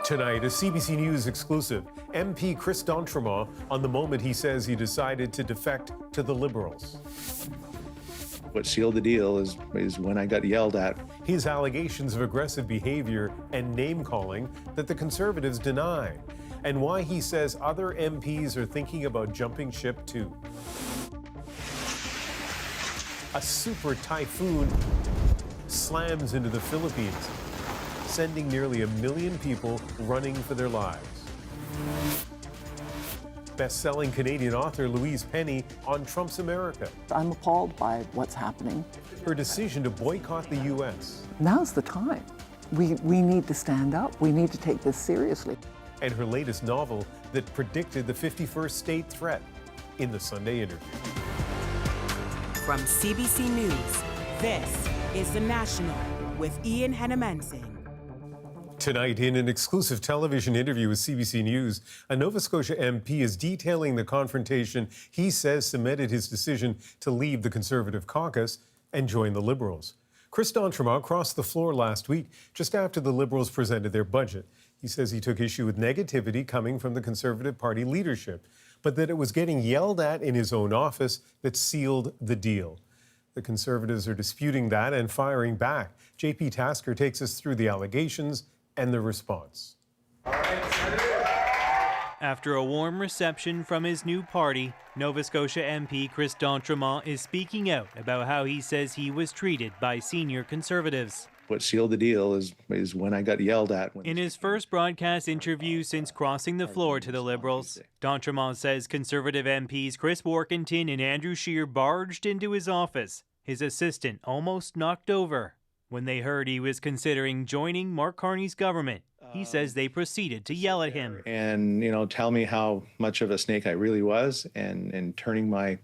Tonight, a CBC News exclusive. MP Chris D'Entremont on the moment he says he decided to defect to the Liberals. What sealed the deal is when I got yelled at. His allegations of aggressive behavior and name-calling that the Conservatives deny, and why he says other MPs are thinking about jumping ship too. A super typhoon slams into the Philippines, sending nearly 1 million people running for their lives. Best-selling Canadian author Louise Penny on Trump's America. I'm appalled by what's happening. Her decision to boycott the U.S. Now's the time. We need to stand up. We need to take this seriously. And her latest novel that predicted the 51st state threat in the Sunday interview. From CBC News, this is The National with Ian Hennemanson. Tonight, in an exclusive television interview with CBC News, a Nova Scotia MP is detailing the confrontation he says cemented his decision to leave the Conservative caucus and join the Liberals. Chris D'Entremont crossed the floor last week just after the Liberals presented their budget. He says he took issue with negativity coming from the Conservative Party leadership, but that it was getting yelled at in his own office that sealed the deal. The Conservatives are disputing that and firing back. JP Tasker takes us through the allegations and the response. After a warm reception from his new party, Nova Scotia MP Chris D'Entremont is speaking out about how he says he was treated by senior Conservatives. What sealed the deal is when I got yelled at. In his first broadcast interview since crossing the floor to the Liberals, D'Entremont says Conservative MPs Chris Warkentin and Andrew Scheer barged into his office. His assistant almost knocked over. When they heard he was considering joining Mark Carney's government, he says they proceeded to yell at him. And, tell me how much of a snake I really was and turning my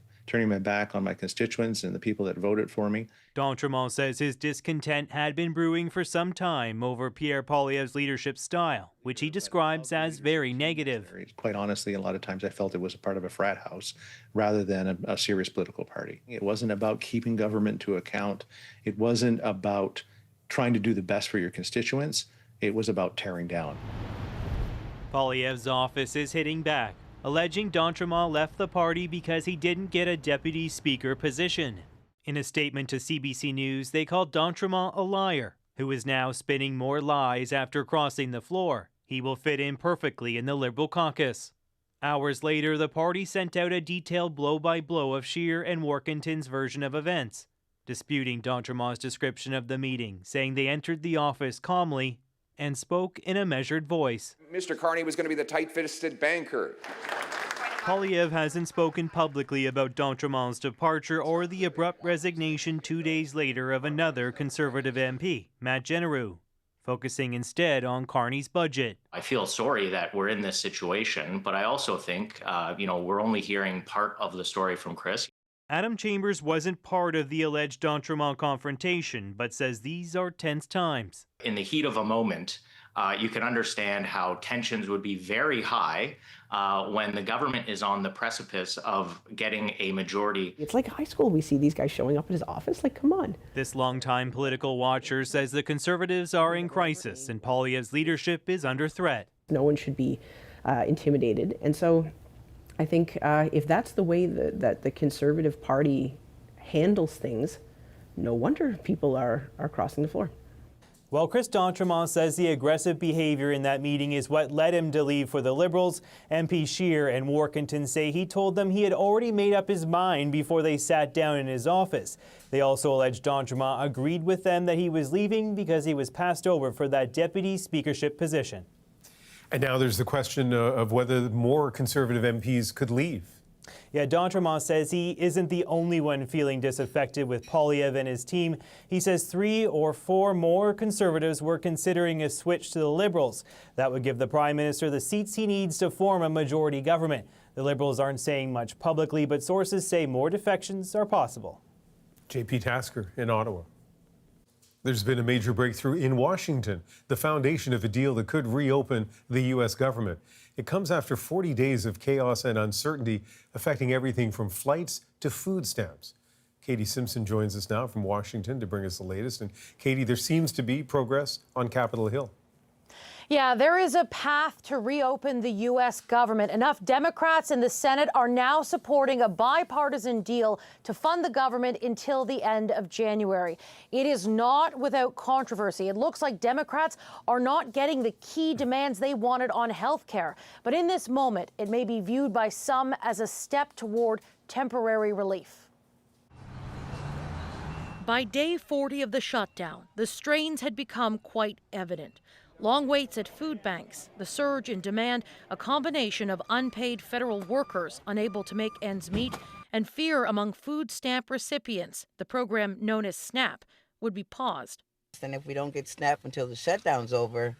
back on my constituents and the people that voted for me. D'Entremont says his discontent had been brewing for some time over Pierre Poilievre's leadership style, which he describes as very negative. Quite honestly, a lot of times I felt it was a part of a frat house rather than a serious political party. It wasn't about keeping government to account. It wasn't about trying to do the best for your constituents. It was about tearing down. Poilievre's office is hitting back, alleging D'Entremont left the party because he didn't get a deputy speaker position. In a statement to CBC News, they called D'Entremont a liar, who is now spinning more lies after crossing the floor. He will fit in perfectly in the Liberal caucus. Hours later, the party sent out a detailed blow-by-blow of Scheer and Warkentin's version of events, disputing D'Entremont's description of the meeting, saying they entered the office calmly and spoke in a measured voice. Mr. Carney was going to be the tight-fisted banker. Poilievre hasn't spoken publicly about D'Entremont's departure or the abrupt resignation 2 days later of another Conservative MP, Matt Genereux, focusing instead on Carney's budget. I feel sorry that we're in this situation, but I also think, we're only hearing part of the story from Chris. Adam Chambers wasn't part of the alleged D'Entremont confrontation, but says these are tense times. In the heat of a moment, you can understand how tensions would be very high when the government is on the precipice of getting a majority. It's like high school. We see these guys showing up at his office. Like, come on. This longtime political watcher says the Conservatives are in crisis and Poilievre's leadership is under threat. No one should be intimidated. And so I think if that's the way that the Conservative Party handles things, no wonder people are crossing the floor. Well, Chris D'Entremont says the aggressive behavior in that meeting is what led him to leave for the Liberals. MP Scheer and Warkentin say he told them he had already made up his mind before they sat down in his office. They also allege D'Entremont agreed with them that he was leaving because he was passed over for that deputy speakership position. And now there's the question of whether more Conservative MPs could leave. Yeah, D'Entremont says he isn't the only one feeling disaffected with Poilievre and his team. He says 3 or 4 more Conservatives were considering a switch to the Liberals. That would give the Prime Minister the seats he needs to form a majority government. The Liberals aren't saying much publicly, but sources say more defections are possible. JP Tasker in Ottawa. There's been a major breakthrough in Washington, the foundation of a deal that could reopen the U.S. government. It comes after 40 days of chaos and uncertainty affecting everything from flights to food stamps. Katie Simpson joins us now from Washington to bring us the latest. And Katie, there seems to be progress on Capitol Hill. Yeah, there is a path to reopen the U.S. government. Enough Democrats in the Senate are now supporting a bipartisan deal to fund the government until the end of January. It is not without controversy. It looks like Democrats are not getting the key demands they wanted on health care. But in this moment, it may be viewed by some as a step toward temporary relief. By day 40 of the shutdown, the strains had become quite evident. Long waits at food banks, the surge in demand, a combination of unpaid federal workers unable to make ends meet, and fear among food stamp recipients, the program known as SNAP, would be paused. And if we don't get SNAP until the shutdown's over,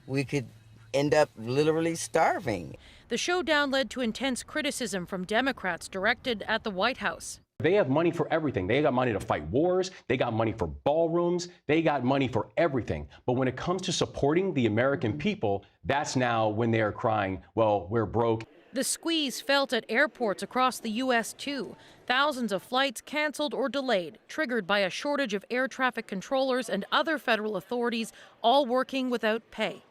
we could end up literally starving. The showdown led to intense criticism from Democrats directed at the White House. They have money for everything. They got money to fight wars. They got money for ballrooms. They got money for everything. But when it comes to supporting the American people, that's now when they are crying, well, we're broke. The squeeze felt at airports across the U.S. too. Thousands of flights canceled or delayed, triggered by a shortage of air traffic controllers and other federal authorities, all working without pay.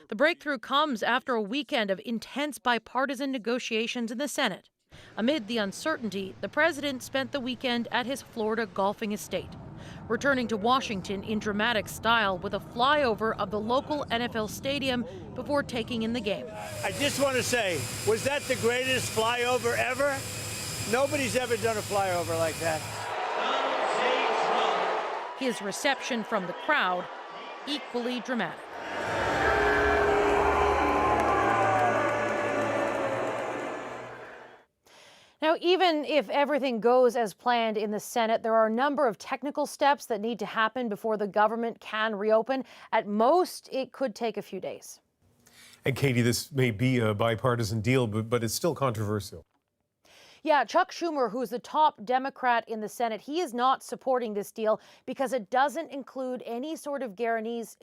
The breakthrough comes after a weekend of intense bipartisan negotiations in the Senate. Amid the uncertainty, the president spent the weekend at his Florida golfing estate, returning to Washington in dramatic style with a flyover of the local NFL stadium before taking in the game. I just want to say, was that the greatest flyover ever? Nobody's ever done a flyover like that. His reception from the crowd, equally dramatic. Now, even if everything goes as planned in the Senate, there are a number of technical steps that need to happen before the government can reopen. At most, it could take a few days. And Katie, this may be a bipartisan deal, but it's still controversial. Yeah, Chuck Schumer, who's the top Democrat in the Senate, he is not supporting this deal because it doesn't include any sort of guarantees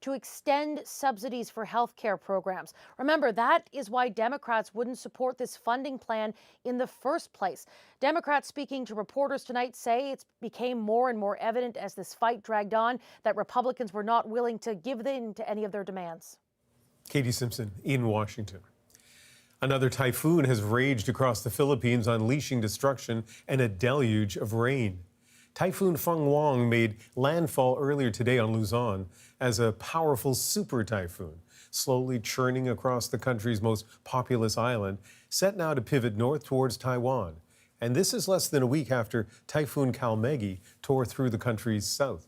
to extend subsidies for health care programs. Remember, that is why Democrats wouldn't support this funding plan in the first place. Democrats speaking to reporters tonight say it became more and more evident as this fight dragged on that Republicans were not willing to give in to any of their demands. Katie Simpson in Washington. Another typhoon has raged across the Philippines, unleashing destruction and a deluge of rain. Typhoon Fung-Wong made landfall earlier today on Luzon as a powerful super typhoon, slowly churning across the country's most populous island, set now to pivot north towards Taiwan. And this is less than a week after Typhoon Kalmegi tore through the country's south.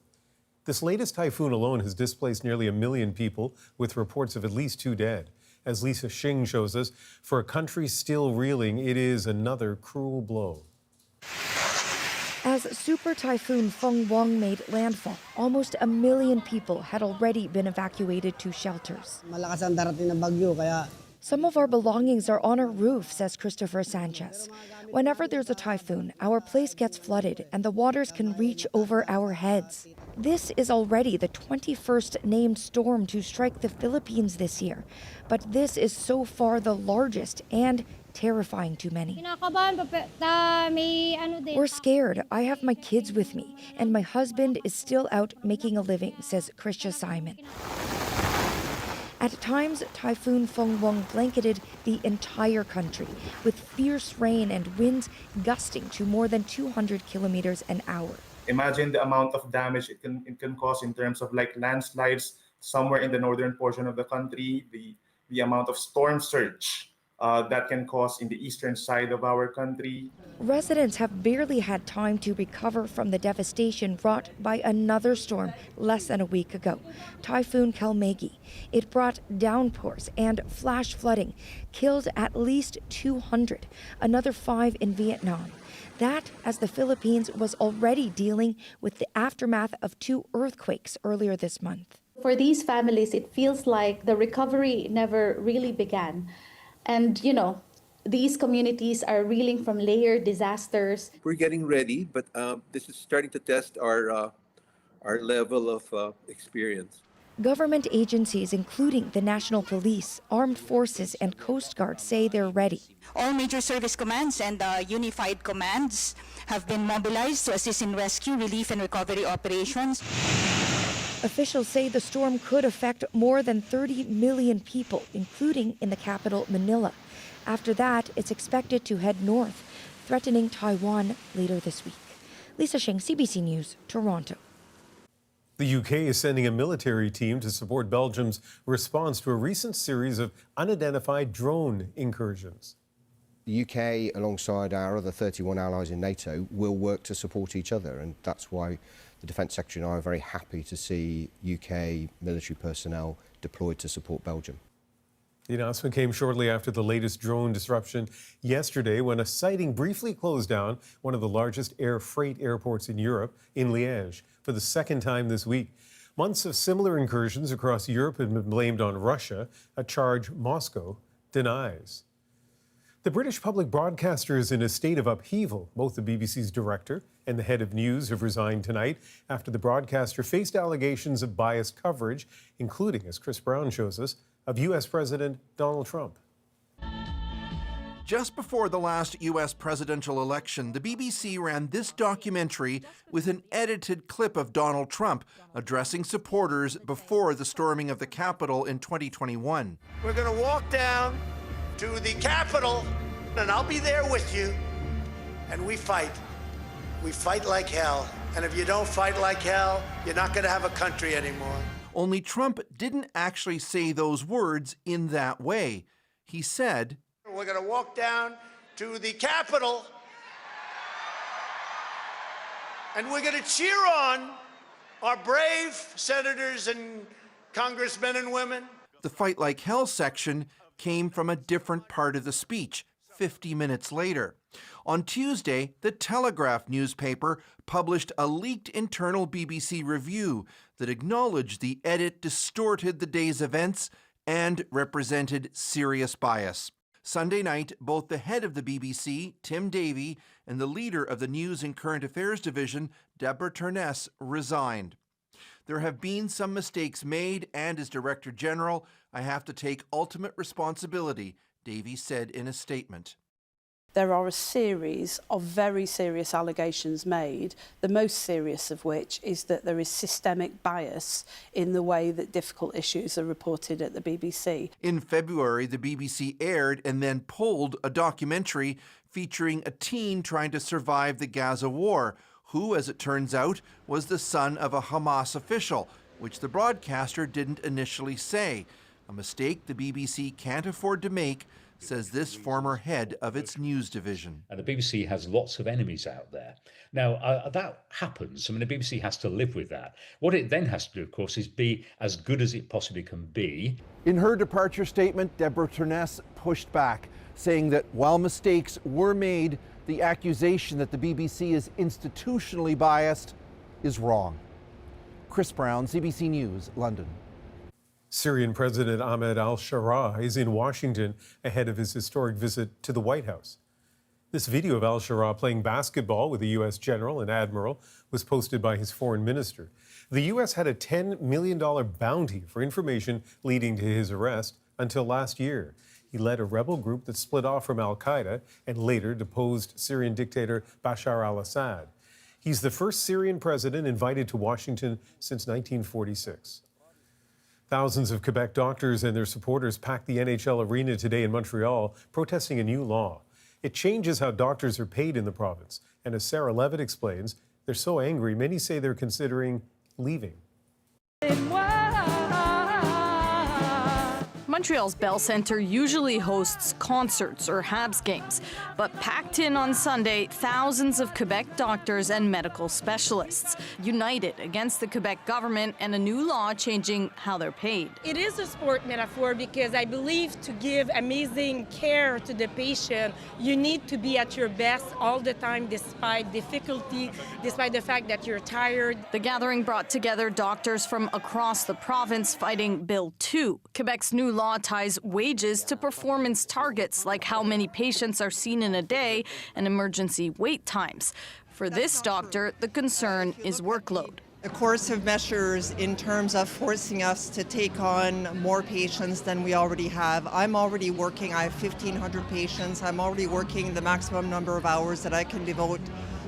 This latest typhoon alone has displaced nearly 1 million people, with reports of at least 2 dead. As Lisa Shing shows us, for a country still reeling, it is another cruel blow. As Super Typhoon Fung-Wong made landfall, almost 1 million people had already been evacuated to shelters. Some of our belongings are on our roof, says Christopher Sanchez. Whenever there's a typhoon, our place gets flooded and the waters can reach over our heads. This is already the 21st named storm to strike the Philippines this year. But this is so far the largest and terrifying to many. We're scared. I have my kids with me, and my husband is still out making a living, says Kristia Simon. At times, Typhoon Fung-Wong blanketed the entire country, with fierce rain and winds gusting to more than 200 kilometers an hour. Imagine the amount of damage it can cause in terms of like landslides somewhere in the northern portion of the country, the amount of storm surge that can cause in the eastern side of our country. Residents have barely had time to recover from the devastation wrought by another storm less than a week ago, Typhoon Kalmegi. It brought downpours and flash flooding, killed at least 200, another 5 in Vietnam. That as the Philippines was already dealing with the aftermath of 2 earthquakes earlier this month. For these families, it feels like the recovery never really began. And, you know, these communities are reeling from layered disasters. We're getting ready, but this is starting to test our level of experience. Government agencies, including the National Police, Armed Forces, and Coast Guard, say they're ready. All major service commands and unified commands have been mobilized to assist in rescue, relief, and recovery operations. Officials say the storm could affect more than 30 million people, including in the capital, Manila. After that, it's expected to head north, threatening Taiwan later this week. Lisa Shing, CBC News, Toronto. The UK is sending a military team to support Belgium's response to a recent series of unidentified drone incursions. The UK, alongside our other 31 allies in NATO, will work to support each other, and that's why the Defence Secretary and I are very happy to see UK military personnel deployed to support Belgium. The announcement came shortly after the latest drone disruption yesterday when a sighting briefly closed down one of the largest air freight airports in Europe, in Liège, for the second time this week. Months of similar incursions across Europe have been blamed on Russia, a charge Moscow denies. The British public broadcaster is in a state of upheaval. Both the BBC's director and the head of news have resigned tonight after the broadcaster faced allegations of biased coverage, including, as Chris Brown shows us, of U.S. President Donald Trump. Just before the last U.S. presidential election, the BBC ran this documentary with an edited clip of Donald Trump addressing supporters before the storming of the Capitol in 2021. We're going to walk down to the Capitol, and I'll be there with you, and we fight. We fight like hell, and if you don't fight like hell, you're not going to have a country anymore. Only Trump didn't actually say those words in that way. He said, "We're going to walk down to the Capitol, and we're going to cheer on our brave senators and congressmen and women." The Fight Like Hell section came from a different part of the speech 50 minutes later. On Tuesday, the Telegraph newspaper published a leaked internal BBC review that acknowledged the edit distorted the day's events and represented serious bias. Sunday night, both the head of the BBC, Tim Davie, and the leader of the News and Current Affairs division, Deborah Turness, resigned. There have been some mistakes made, and as Director General, I have to take ultimate responsibility, Davie said in a statement. There are a series of very serious allegations made, the most serious of which is that there is systemic bias in the way that difficult issues are reported at the BBC. In February, the BBC aired and then pulled a documentary featuring a teen trying to survive the Gaza war, who, as it turns out, was the son of a Hamas official, which the broadcaster didn't initially say. A mistake the BBC can't afford to make, says this former head of its news division. And the BBC has lots of enemies out there. Now, that happens. I mean, the BBC has to live with that. What it then has to do, of course, is be as good as it possibly can be. In her departure statement, Deborah Turness pushed back, saying that while mistakes were made, the accusation that the BBC is institutionally biased is wrong. Chris Brown, CBC News, London. Syrian President Ahmed al-Sharaa is in Washington ahead of his historic visit to the White House. This video of al-Sharaa playing basketball with a U.S. general and admiral was posted by his foreign minister. The U.S. had a $10 million bounty for information leading to his arrest until last year. He led a rebel group that split off from al-Qaeda and later deposed Syrian dictator Bashar al-Assad. He's the first Syrian president invited to Washington since 1946. Thousands of Quebec doctors and their supporters packed the NHL arena today in Montreal, protesting a new law. It changes how doctors are paid in the province. And as Sarah Levitt explains, they're so angry, many say they're considering leaving. Montreal's Bell Centre usually hosts concerts or Habs games, but packed in on Sunday, thousands of Quebec doctors and medical specialists united against the Quebec government and a new law changing how they're paid. It is a sport metaphor because I believe to give amazing care to the patient, you need to be at your best all the time despite difficulty, despite the fact that you're tired. The gathering brought together doctors from across the province fighting Bill 2, Quebec's new law ties wages to performance targets like how many patients are seen in a day and emergency wait times. For this doctor, the concern is workload. The coercive measures in terms of forcing us to take on more patients than we already have. I'm already working, I have 1,500 patients. I'm already working the maximum number of hours that I can devote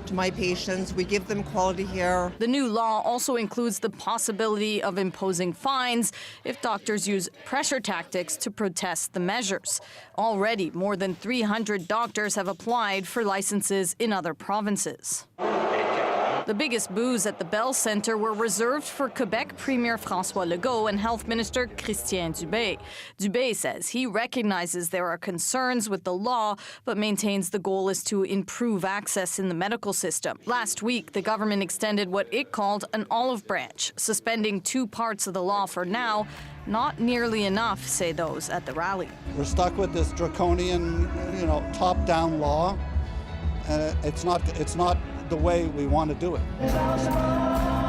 to my patients. We give them quality care. The new law also includes the possibility of imposing fines if doctors use pressure tactics to protest the measures. Already, more than 300 doctors have applied for licenses in other provinces. The biggest boos at the Bell Centre were reserved for Quebec Premier François Legault and Health Minister Christian Dubé. Dubé says he recognizes there are concerns with the law, but maintains the goal is to improve access in the medical system. Last week, the government extended what it called an olive branch, suspending 2 parts of the law for now. Not nearly enough, say those at the rally. We're stuck with this draconian, top-down law. It's not the way we want to do it.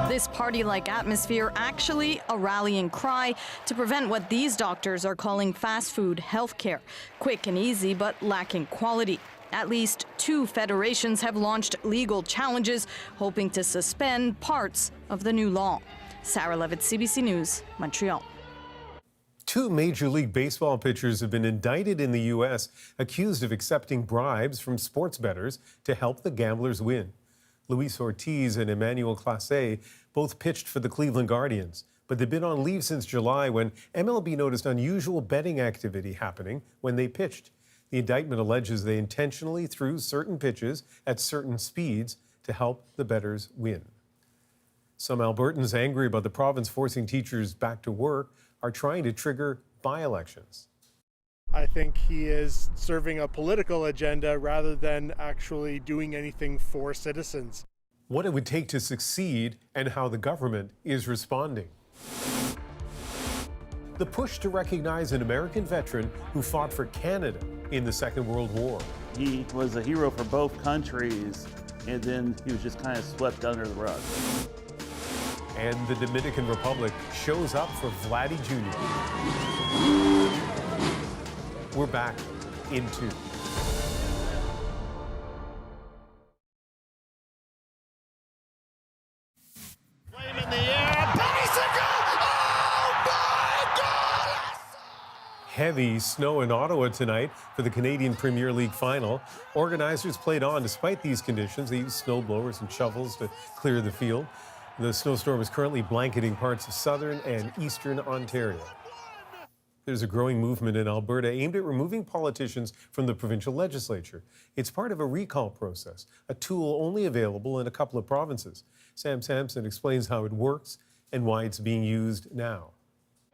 This party-like atmosphere actually a rallying cry to prevent what these doctors are calling fast food healthcare. Quick and easy, but lacking quality. At least 2 federations have launched legal challenges, hoping to suspend parts of the new law. Sarah Levitt, CBC News, Montreal. 2 Major League Baseball pitchers have been indicted in the U.S., accused of accepting bribes from sports bettors to help the gamblers win. Luis Ortiz and Emmanuel Clase both pitched for the Cleveland Guardians, but they've been on leave since July when MLB noticed unusual betting activity happening when they pitched. The indictment alleges they intentionally threw certain pitches at certain speeds to help the bettors win. Some Albertans angry about the province forcing teachers back to work are trying to trigger by-elections. I think he is serving a political agenda rather than actually doing anything for citizens. What it would take to succeed and how the government is responding. The push to recognize an American veteran who fought for Canada in the Second World War. He was a hero for both countries, and then he was just kind of swept under the rug. And the Dominican Republic shows up for Vladdy Jr. We're back in 2. Flame in the air, bicycle! Oh my God! Heavy snow in Ottawa tonight for the Canadian Premier League final. Organizers played on despite these conditions. They used snow blowers and shovels to clear the field. The snowstorm is currently blanketing parts of southern and eastern Ontario. There's a growing movement in Alberta aimed at removing politicians from the provincial legislature. It's part of a recall process, a tool only available in a couple of provinces. Sam Sampson explains how it works and why it's being used now.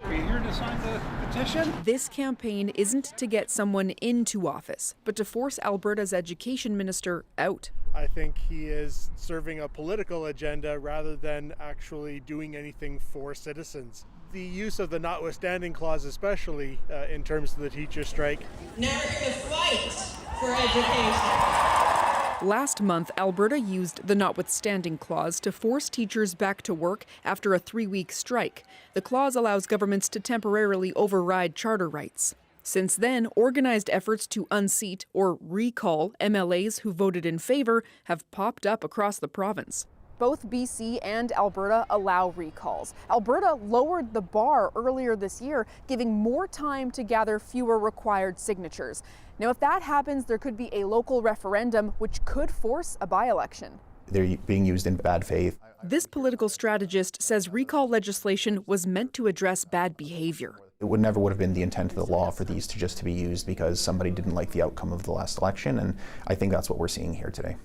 Are you here to sign the petition? This campaign isn't to get someone into office, but to force Alberta's education minister out. I think he is serving a political agenda rather than actually doing anything for citizens. The use of the notwithstanding clause, especially in terms of the teacher strike. Now we're going to fight for education. Last month, Alberta used the notwithstanding clause to force teachers back to work after a 3-week strike. The clause allows governments to temporarily override charter rights. Since then, organized efforts to unseat or recall MLAs who voted in favor have popped up across the province. Both BC and Alberta allow recalls. Alberta lowered the bar earlier this year, giving more time to gather fewer required signatures. Now, if that happens, there could be a local referendum which could force a by-election. They're being used in bad faith. This political strategist says recall legislation was meant to address bad behavior. It would have been the intent of the law for these to be used because somebody didn't like the outcome of the last election, and I think that's what we're seeing here today.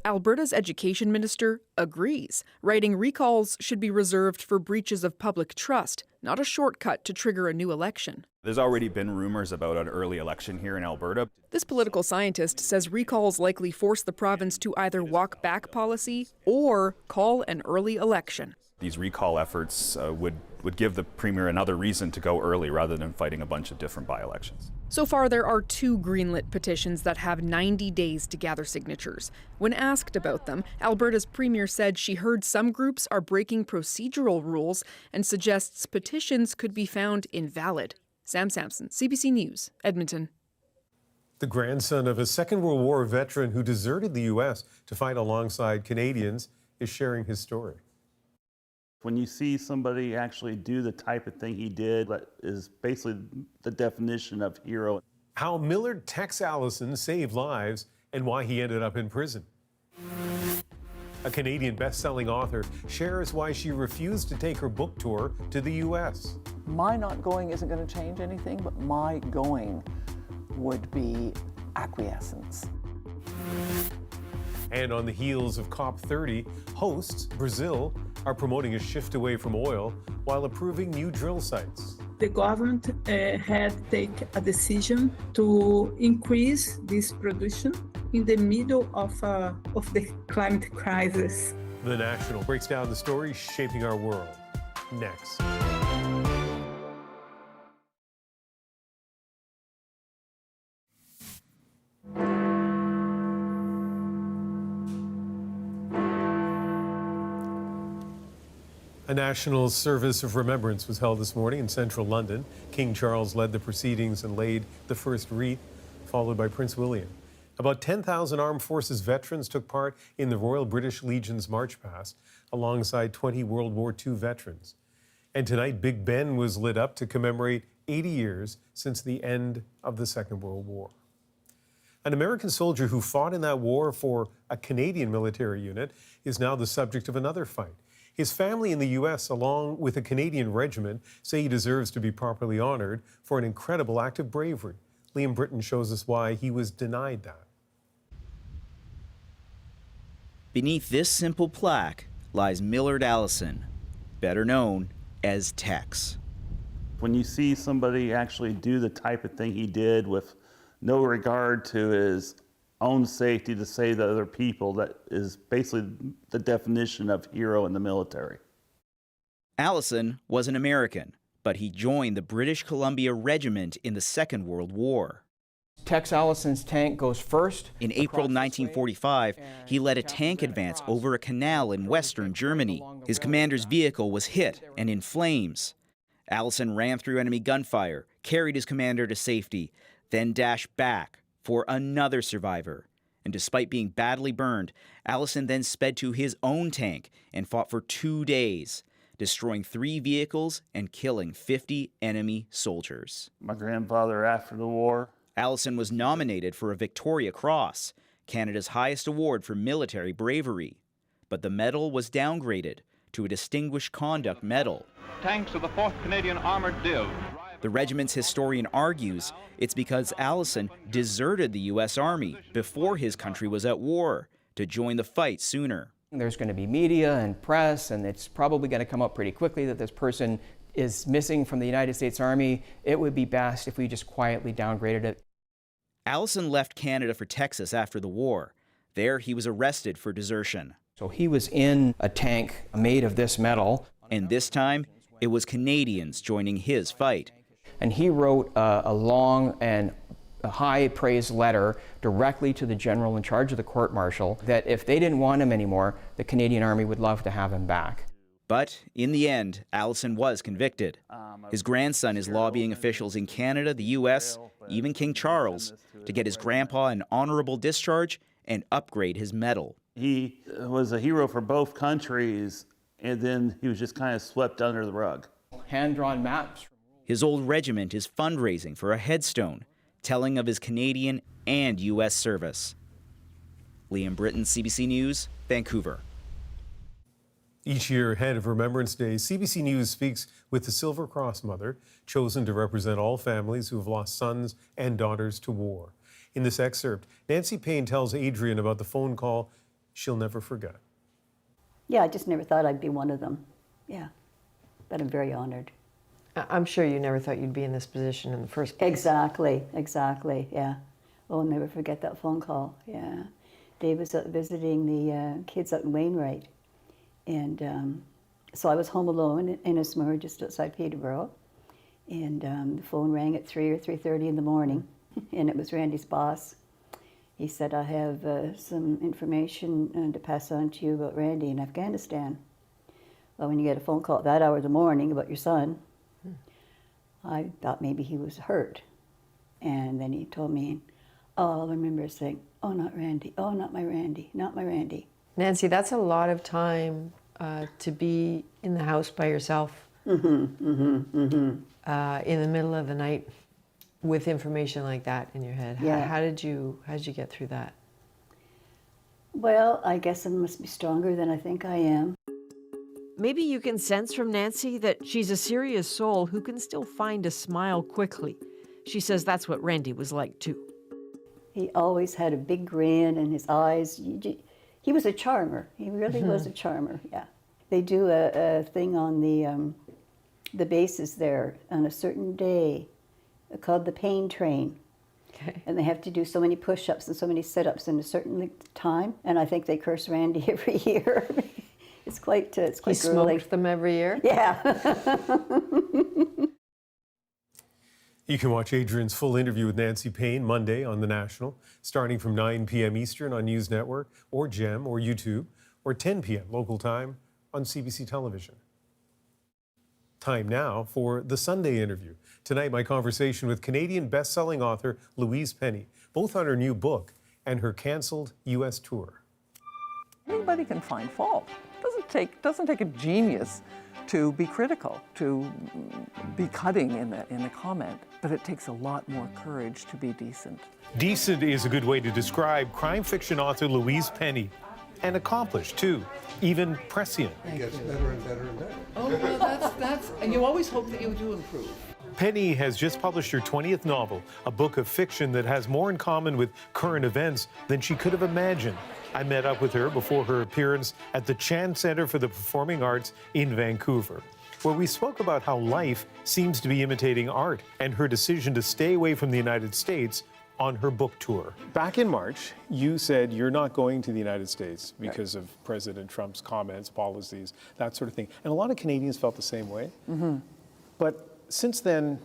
Alberta's education minister agrees, writing recalls should be reserved for breaches of public trust, not a shortcut to trigger a new election. There's already been rumors about an early election here in Alberta. This political scientist says recalls likely force the province to either walk back policy or call an early election. These recall efforts would give the Premier another reason to go early rather than fighting a bunch of different by-elections. So far, there are 2 greenlit petitions that have 90 days to gather signatures. When asked about them, Alberta's Premier said she heard some groups are breaking procedural rules and suggests petitions could be found invalid. Sam Sampson, CBC News, Edmonton. The grandson of a Second World War veteran who deserted the U.S. to fight alongside Canadians is sharing his story. When you see somebody actually do the type of thing he did, that is basically the definition of hero. How Millard Tex Allison saved lives and why he ended up in prison. A Canadian best-selling author shares why she refused to take her book tour to the U.S. My not going isn't going to change anything, but my going would be acquiescence. And on the heels of COP30, hosts, Brazil, are promoting a shift away from oil while approving new drill sites. The government had taken a decision to increase this production in the middle of the climate crisis. The National breaks down the story shaping our world. Next. A national service of remembrance was held this morning in central London. King Charles led the proceedings and laid the first wreath, followed by Prince William. About 10,000 armed forces veterans took part in the Royal British Legion's March Past, alongside 20 World War II veterans. And tonight, Big Ben was lit up to commemorate 80 years since the end of the Second World War. An American soldier who fought in that war for a Canadian military unit is now the subject of another fight. His family in the U.S., along with a Canadian regiment, say he deserves to be properly honored for an incredible act of bravery. Liam Britton shows us why he was denied that. Beneath this simple plaque lies Millard Allison, better known as Tex. When you see somebody actually do the type of thing he did with no regard to his own safety to save the other people, that is basically the definition of hero in the military. Allison was an American, but he joined the British Columbia Regiment in the Second World War. Tex Allison's tank goes first. In April 1945, he led a tank advance over a canal in western Germany. His commander's vehicle was hit and in flames. Allison ran through enemy gunfire, carried his commander to safety, then dashed back for another survivor. And despite being badly burned, Allison then sped to his own tank and fought for 2 days, destroying 3 vehicles and killing 50 enemy soldiers. My grandfather, after the war, Allison was nominated for a Victoria Cross, Canada's highest award for military bravery. But the medal was downgraded to a Distinguished Conduct Medal. Tanks of the 4th Canadian Armored Div. The regiment's historian argues it's because Allison deserted the U.S. Army before his country was at war to join the fight sooner. There's going to be media and press, and it's probably going to come up pretty quickly that this person is missing from the United States Army. It would be best if we just quietly downgraded it. Allison left Canada for Texas after the war. There, he was arrested for desertion. So he was in a tank made of this metal. And this time, it was Canadians joining his fight. And he wrote a long and a high praise letter directly to the general in charge of the court-martial that if they didn't want him anymore, the Canadian Army would love to have him back. But in the end, Allison was convicted. His grandson is lobbying officials in Canada, the U.S., even King Charles, to get his grandpa an honorable discharge and upgrade his medal. He was a hero for both countries, and then he was just kind of swept under the rug. Hand-drawn maps. His old regiment is fundraising for a headstone, telling of his Canadian and U.S. service. Liam Britton, CBC News, Vancouver. Each year ahead of Remembrance Day, CBC News speaks with the Silver Cross Mother, chosen to represent all families who have lost sons and daughters to war. In this excerpt, Nancy Payne tells Adrian about the phone call she'll never forget. Yeah, I just never thought I'd be one of them. Yeah, but I'm very honored. I'm sure you never thought you'd be in this position in the first place. Exactly, yeah. Oh, I'll never forget that phone call, yeah. Dave was visiting the kids out in Wainwright. And so I was home alone in Ismore, just outside Peterborough. And the phone rang at 3 or 3:30 in the morning, and it was Randy's boss. He said, I have some information to pass on to you about Randy in Afghanistan. Well, when you get a phone call at that hour of the morning about your son, I thought maybe he was hurt. And then he told me, oh, I remember saying, oh, not Randy, oh, not my Randy, not my Randy. Nancy, that's a lot of time to be in the house by yourself in the middle of the night with information like that in your head. Yeah. How did you get through that? Well, I guess I must be stronger than I think I am. Maybe you can sense from Nancy that she's a serious soul who can still find a smile quickly. She says that's what Randy was like too. He always had a big grin in his eyes. He was a charmer. He really was a charmer, yeah. They do a thing on the bases there on a certain day called the pain train. Okay. And they have to do so many push-ups and so many sit-ups in a certain time. And I think they curse Randy every year. It's quite grueling. He smoked them every year? Yeah. You can watch Adrian's full interview with Nancy Payne Monday on The National, starting from 9 p.m. Eastern on News Network, or GEM, or YouTube, or 10 p.m. local time on CBC Television. Time now for the Sunday interview. Tonight, my conversation with Canadian best-selling author Louise Penny, both on her new book and her canceled U.S. tour. Anybody can find fault. Doesn't take a genius to be critical, to be cutting in a comment, but it takes a lot more courage to be decent. Decent is a good way to describe crime fiction author Louise Penny. And accomplished, too, even prescient. It gets better and better and better. Oh, well, that's, and you always hope that you do improve. Penny has just published her 20th novel, a book of fiction that has more in common with current events than she could have imagined. I met up with her before her appearance at the Chan Centre for the Performing Arts in Vancouver, where we spoke about how life seems to be imitating art and her decision to stay away from the United States on her book tour. Back in March, you said you're not going to the United States because of President Trump's comments, policies, that sort of thing. And a lot of Canadians felt the same way. Mm-hmm. But since then,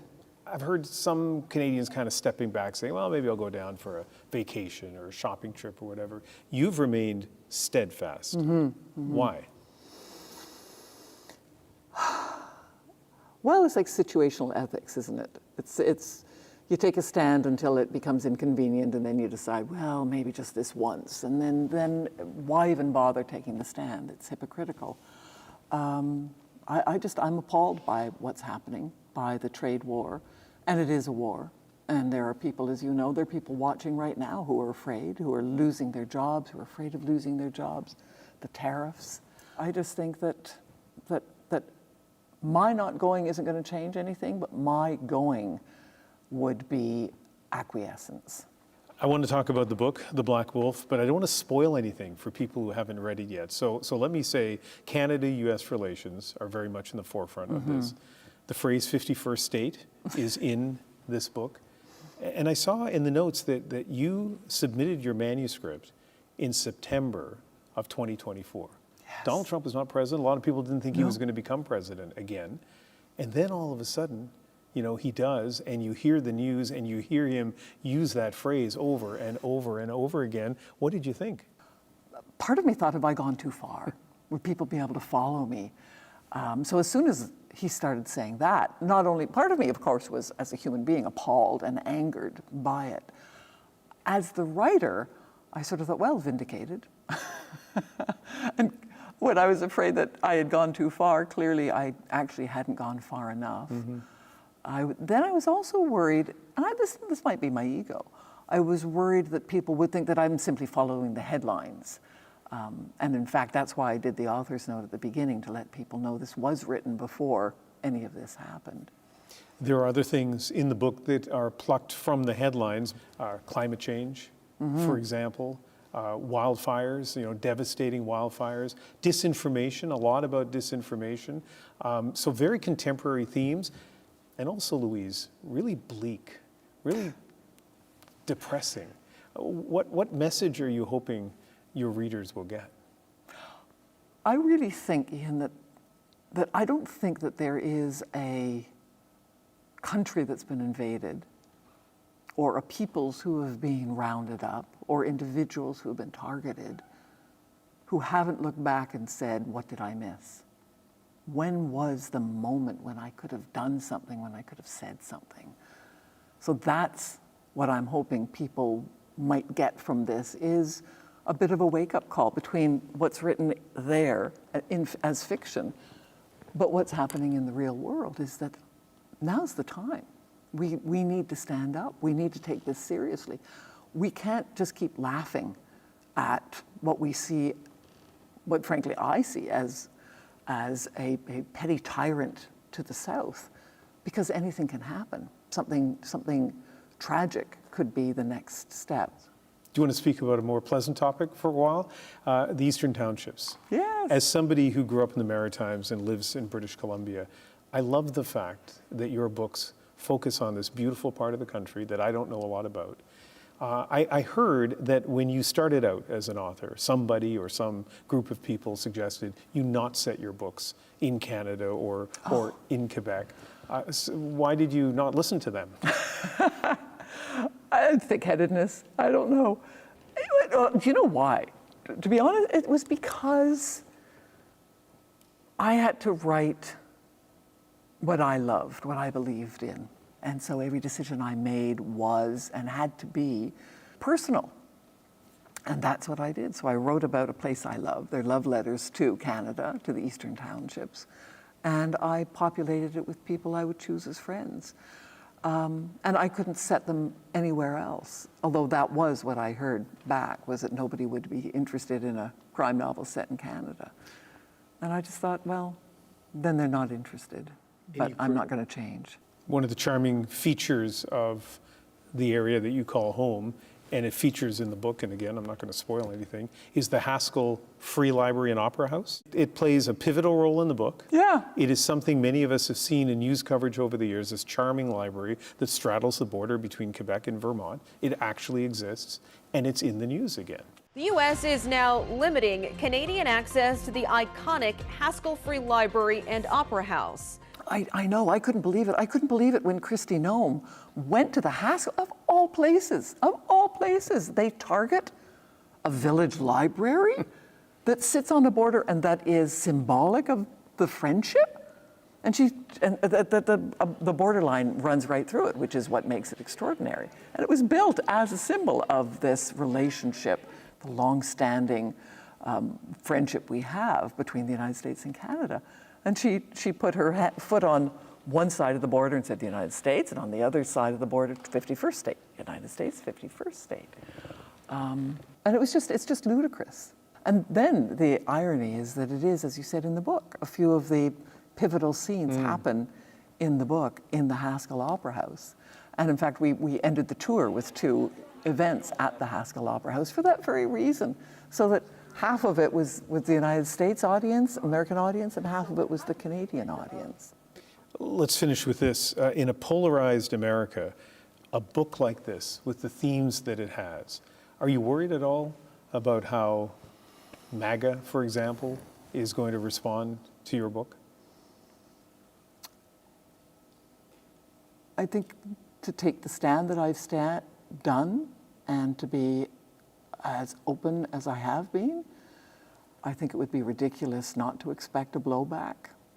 I've heard some Canadians kind of stepping back, saying, well, maybe I'll go down for a vacation or a shopping trip or whatever. You've remained steadfast. Mm-hmm. Mm-hmm. Why? Well, it's like situational ethics, isn't it? It's you take a stand until it becomes inconvenient, and then you decide, well, maybe just this once, and then why even bother taking the stand? It's hypocritical. I'm appalled by what's happening, by the trade war, and it is a war. And there are people, as you know, there are people watching right now who are afraid, who are losing their jobs, who are afraid of losing their jobs, the tariffs. I just think that my not going isn't going to change anything, but my going would be acquiescence. I want to talk about the book, The Black Wolf, but I don't want to spoil anything for people who haven't read it yet. So let me say Canada-U.S. relations are very much in the forefront of this. The phrase 51st state is in this book. And I saw in the notes that you submitted your manuscript in September of 2024. Yes. Donald Trump was not president. A lot of people didn't think he was going to become president again. And then all of a sudden, you know, he does, and you hear the news and you hear him use that phrase over and over and over again. What did you think? Part of me thought, have I gone too far? Would people be able to follow me? So as soon as he started saying that, not only, part of me, of course, was, as a human being, appalled and angered by it. As the writer, I sort of thought, well, vindicated. And when I was afraid that I had gone too far, clearly I actually hadn't gone far enough. Mm-hmm. Then I was also worried, and this might be my ego, I was worried that people would think that I'm simply following the headlines. And in fact, that's why I did the author's note at the beginning, to let people know this was written before any of this happened. There are other things in the book that are plucked from the headlines. Climate change, for example, wildfires, devastating wildfires, disinformation, a lot about disinformation. So very contemporary themes. And also, Louise, really bleak, really depressing. What message are you hoping your readers will get? I really think, Ian, that I don't think that there is a country that's been invaded, or a peoples who have been rounded up, or individuals who have been targeted, who haven't looked back and said, what did I miss? When was the moment when I could have done something, when I could have said something? So that's what I'm hoping people might get from this, is a bit of a wake-up call between what's written there as fiction, but what's happening in the real world is that now's the time. We need to stand up. We need to take this seriously. We can't just keep laughing at what we see, what frankly I see as a petty tyrant to the south, because anything can happen. Something tragic could be the next step. Do you want to speak about a more pleasant topic for a while? The Eastern Townships. Yes. As somebody who grew up in the Maritimes and lives in British Columbia, I love the fact that your books focus on this beautiful part of the country that I don't know a lot about. I heard that when you started out as an author, somebody or some group of people suggested you not set your books in Canada or in Quebec. So why did you not listen to them? Thick-headedness, I don't know. Do you know why? To be honest, it was because I had to write what I loved, what I believed in. And so every decision I made was and had to be personal. And that's what I did. So I wrote about a place I love. They're love letters to Canada, to the Eastern Townships. And I populated it with people I would choose as friends. And I couldn't set them anywhere else, although that was what I heard back, was that nobody would be interested in a crime novel set in Canada. And I just thought, well, then they're not interested, but I'm not going to change. One of the charming features of the area that you call home, and it features in the book, and again, I'm not going to spoil anything, is the Haskell Free Library and Opera House. It plays a pivotal role in the book. Yeah. It is something many of us have seen in news coverage over the years, this charming library that straddles the border between Quebec and Vermont. It actually exists, and it's in the news again. The U.S. is now limiting Canadian access to the iconic Haskell Free Library and Opera House. I know, I couldn't believe it. I couldn't believe it when Kristi Noem went to the Haskell, of all places, they target a village library that sits on the border and that is symbolic of the friendship. And the borderline runs right through it, which is what makes it extraordinary. And it was built as a symbol of this relationship, the long-standing friendship we have between the United States and Canada. And she put her foot on one side of the border and said the United States, and on the other side of the border, 51st state, United States, 51st state. And it's just ludicrous. And then the irony is that it is, as you said in the book, a few of the pivotal scenes happen in the book in the Haskell Opera House. And in fact, we ended the tour with 2 events at the Haskell Opera House for that very reason, so that half of it was with the United States audience, American audience, and half of it was the Canadian audience. Let's finish with this. In a polarized America, a book like this, with the themes that it has, are you worried at all about how MAGA, for example, is going to respond to your book? I think to take the stand that I've done and to be as open as I have been, I think it would be ridiculous not to expect a blowback.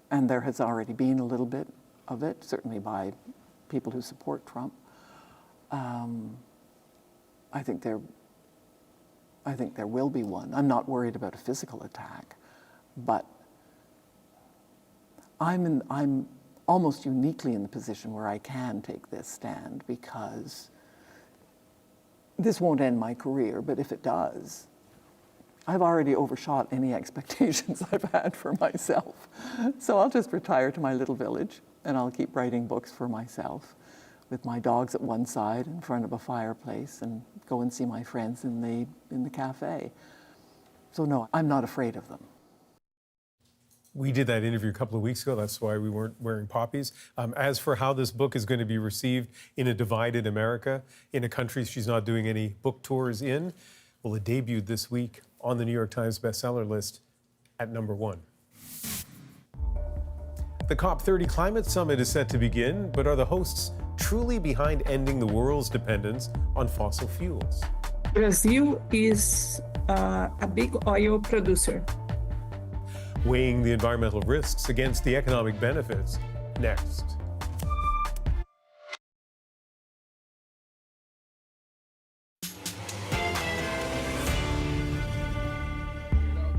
And there has already been a little bit of it, certainly by people who support Trump. I think there will be one. I'm not worried about a physical attack, but I'm almost uniquely in the position where I can take this stand, because this won't end my career, but if it does, I've already overshot any expectations I've had for myself. So I'll just retire to my little village and I'll keep writing books for myself with my dogs at one side in front of a fireplace and go and see my friends in the cafe. So no, I'm not afraid of them. We did that interview a couple of weeks ago. That's why we weren't wearing poppies. As for how this book is going to be received in a divided America, in a country she's not doing any book tours in, well, it debuted this week on the New York Times bestseller list at #1. The COP30 Climate Summit is set to begin, but are the hosts truly behind ending the world's dependence on fossil fuels? Brazil is a big oil producer. Weighing the environmental risks against the economic benefits, next.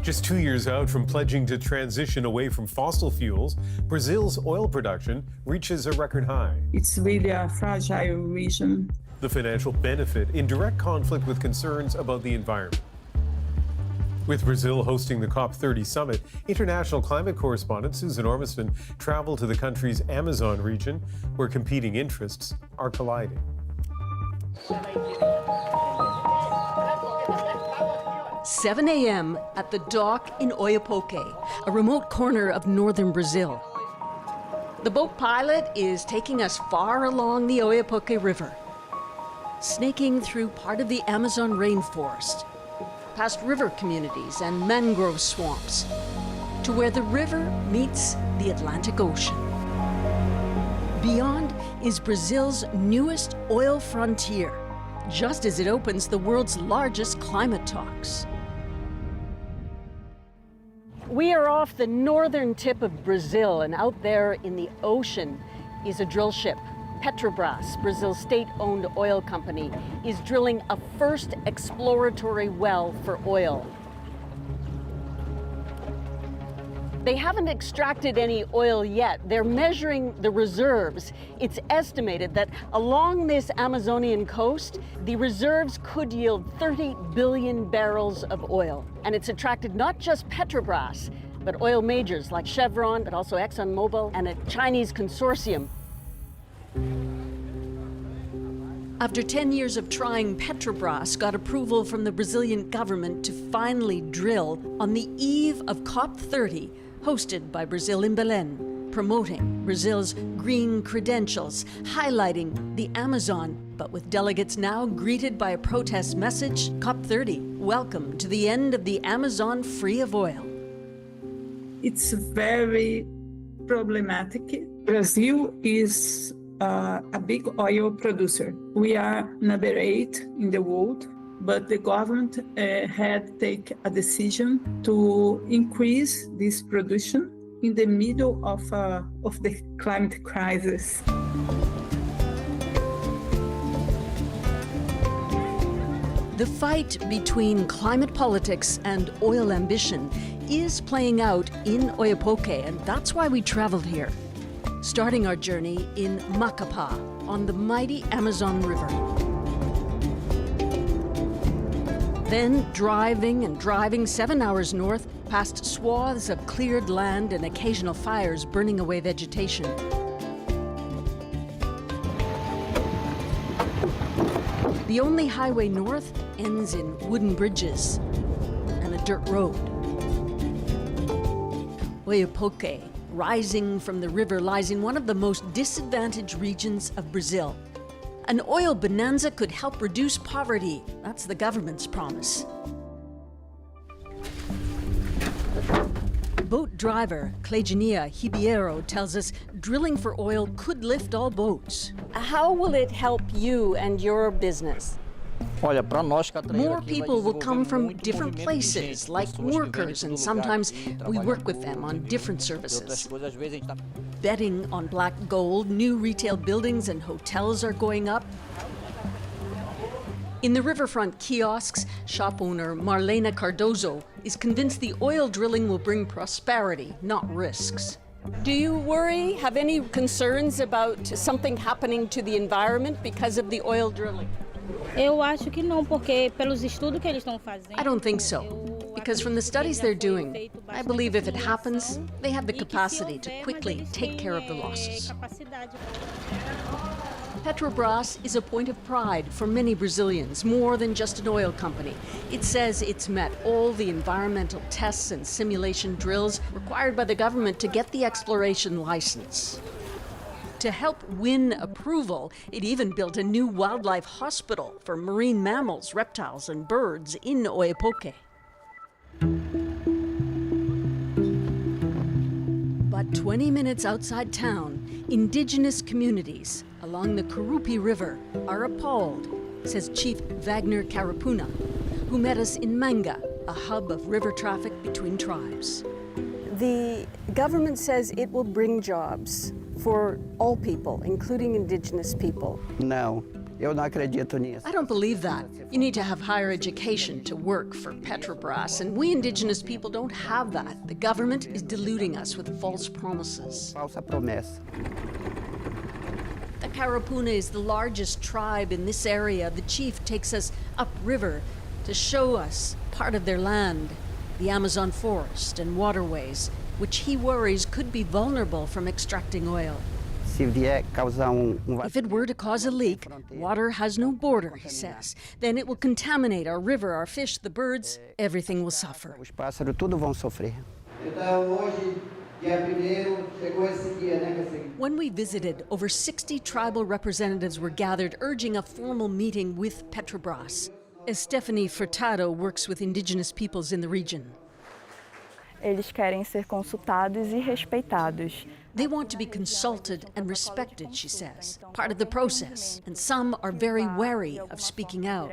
Just 2 years out from pledging to transition away from fossil fuels, Brazil's oil production reaches a record high. It's really a fragile region. The financial benefit in direct conflict with concerns about the environment. With Brazil hosting the COP30 summit, international climate correspondent Susan Ormiston traveled to the country's Amazon region, where competing interests are colliding. 7 a.m. at the dock in Oiapoque, a remote corner of northern Brazil. The boat pilot is taking us far along the Oiapoque River, snaking through part of the Amazon rainforest, past river communities and mangrove swamps, to where the river meets the Atlantic Ocean. Beyond is Brazil's newest oil frontier, just as it opens the world's largest climate talks. We are off the northern tip of Brazil, and out there in the ocean is a drill ship. Petrobras, Brazil's state-owned oil company, is drilling a first exploratory well for oil. They haven't extracted any oil yet. They're measuring the reserves. It's estimated that along this Amazonian coast, the reserves could yield 30 billion barrels of oil. And it's attracted not just Petrobras, but oil majors like Chevron, but also ExxonMobil and a Chinese consortium. After 10 years of trying, Petrobras got approval from the Brazilian government to finally drill on the eve of COP30, hosted by Brazil in Belém, promoting Brazil's green credentials, highlighting the Amazon, but with delegates now greeted by a protest message, COP30, welcome to the end of the Amazon free of oil. It's very problematic. Brazil is a big oil producer. We are number 8 in the world, but the government had taken a decision to increase this production in the middle of the climate crisis. The fight between climate politics and oil ambition is playing out in Oiapoque, and that's why we traveled here, starting our journey in Macapá on the mighty Amazon River. Then driving 7 hours north past swaths of cleared land and occasional fires burning away vegetation. The only highway north ends in wooden bridges and a dirt road. Oiapoque, rising from the river, lies in one of the most disadvantaged regions of Brazil. An oil bonanza could help reduce poverty. That's the government's promise. Boat driver Cleigenia Ribeiro tells us drilling for oil could lift all boats. How will it help you and your business? More people will come from different places, like workers, and sometimes we work with them on different services. Betting on black gold, new retail buildings and hotels are going up. In the riverfront kiosks, shop owner Marlena Cardozo is convinced the oil drilling will bring prosperity, not risks. Do you worry, have any concerns about something happening to the environment because of the oil drilling? I don't think so, because from the studies they're doing, I believe if it happens, they have the capacity to quickly take care of the losses. Petrobras is a point of pride for many Brazilians, more than just an oil company. It says it's met all the environmental tests and simulation drills required by the government to get the exploration license. To help win approval, it even built a new wildlife hospital for marine mammals, reptiles, and birds in Oiapoque. But 20 minutes outside town, indigenous communities along the Curupi River are appalled, says Chief Wagner Carapuna, who met us in Manga, a hub of river traffic between tribes. The government says it will bring jobs for all people, including indigenous people. No, eu não acredito nisso. I don't believe that. You need to have higher education to work for Petrobras, and we indigenous people don't have that. The government is deluding us with false promises. Falsa promessa. The Carapuna is the largest tribe in this area. The chief takes us upriver to show us part of their land. the Amazon forest and waterways, which he worries could be vulnerable from extracting oil. If it were to cause a leak, water has no border, he says. Then it will contaminate our river, our fish, the birds. Everything will suffer. When we visited, over 60 tribal representatives were gathered urging a formal meeting with Petrobras. Stephanie Furtado works with indigenous peoples in the region. Eles querem ser consultados e respeitados. They want to be consulted and respected, she says, part of the process, and some are very wary of speaking out.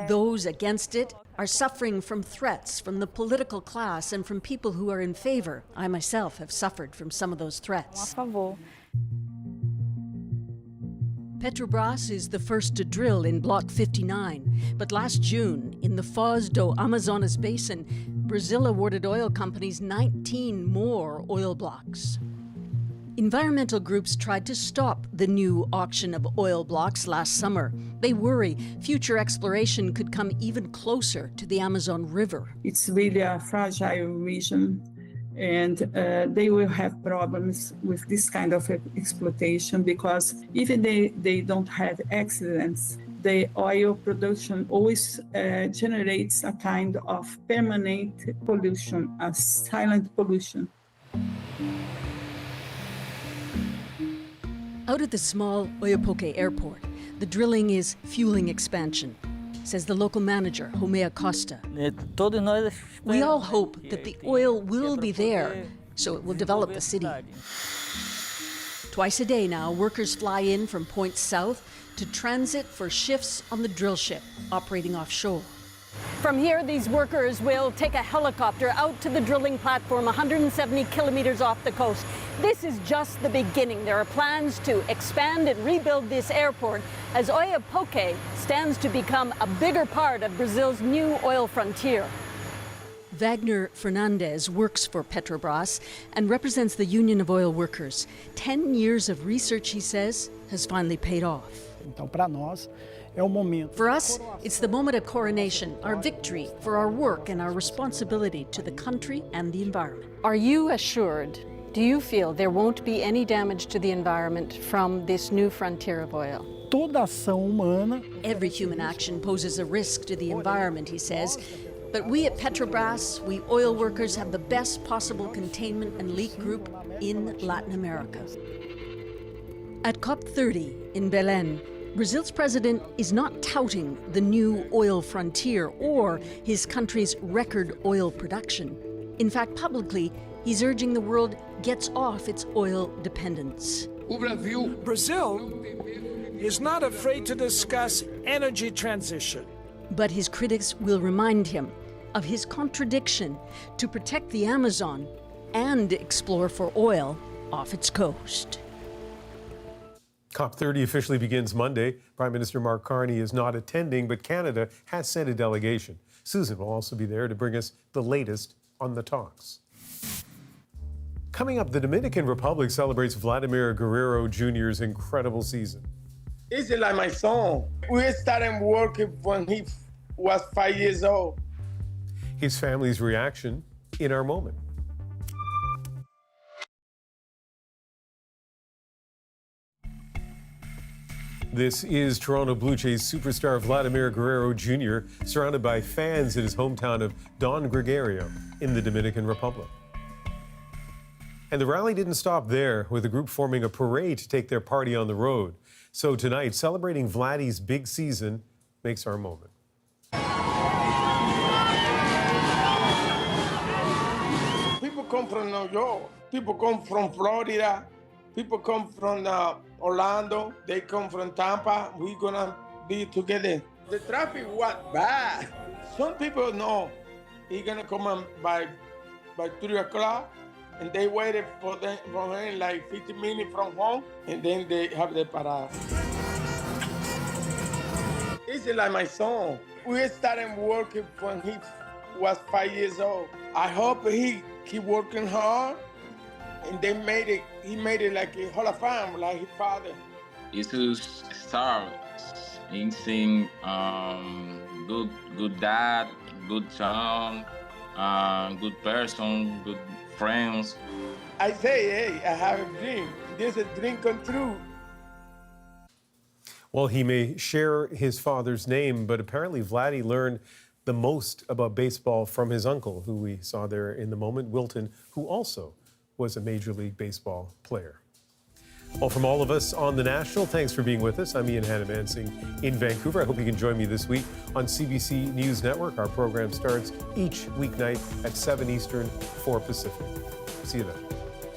Those against it are suffering from threats from the political class and from people who are in favor. I myself have suffered from some of those threats. Petrobras is the first to drill in Block 59, but last June, in the Foz do Amazonas Basin, Brazil awarded oil companies 19 more oil blocks. Environmental groups tried to stop the new auction of oil blocks last summer. They worry future exploration could come even closer to the Amazon River. It's really a fragile region, and they will have problems with this kind of exploitation because even they don't have accidents, the oil production always generates a kind of permanent pollution, a silent pollution. Out at the small Oiapoque airport, the drilling is fueling expansion, says the local manager, Romea Costa. We all hope that the oil will be there, so it will develop the city. Twice a day now, workers fly in from points south to transit for shifts on the drill ship operating offshore. From here, these workers will take a helicopter out to the drilling platform 170 kilometers off the coast. This is just the beginning. There are plans to expand and rebuild this airport as Oiapoque stands to become a bigger part of Brazil's new oil frontier. Wagner Fernandez works for Petrobras and represents the Union of Oil Workers. 10 years of research, he says, has finally paid off. For us, it's the moment of coronation, our victory for our work and our responsibility to the country and the environment. Are you assured, do you feel there won't be any damage to the environment from this new frontier of oil? Every human action poses a risk to the environment, he says. But we at Petrobras, we oil workers, have the best possible containment and leak group in Latin America. At COP30 in Belém, Brazil's president is not touting the new oil frontier or his country's record oil production. In fact, publicly, he's urging the world gets off its oil dependence. Brazil is not afraid to discuss energy transition. But his critics will remind him of his contradiction to protect the Amazon and explore for oil off its coast. COP30 officially begins Monday. Prime Minister Mark Carney is not attending, but Canada has sent a delegation. Susan will also be there to bring us the latest on the talks. Coming up, the Dominican Republic celebrates Vladimir Guerrero Jr.'s incredible season. This is like my son. We started working when he was 5 years old. His family's reaction in our moment. This is Toronto Blue Jays superstar Vladimir Guerrero Jr., surrounded by fans in his hometown of Don Gregorio in the Dominican Republic. And the rally didn't stop there, with the group forming a parade to take their party on the road. So tonight, celebrating Vladdy's big season makes our moment. People come from New York. People come from Florida. People come from Orlando. They come from Tampa. We're gonna be together. The traffic was bad. Some people know he's gonna come on by 3 o'clock, and they waited for him like 15 minutes from home, and then they have the parade. This is like my son. We started working when he was 5 years old. I hope he keep working hard, and he made it like a Hall of Fame, like his father. Is to start in sing good dad, good son, good person, good friends. I say, hey, I have a dream. This is a dream come true. Well, he may share his father's name, but apparently Vladdy learned the most about baseball from his uncle, who we saw there in the moment, Wilton, who also was a Major League Baseball player. Well, from all of us on The National, thanks for being with us. I'm Ian Hannah-Mansing in Vancouver. I hope you can join me this week on CBC News Network. Our program starts each weeknight at 7 Eastern, 4 Pacific. See you then.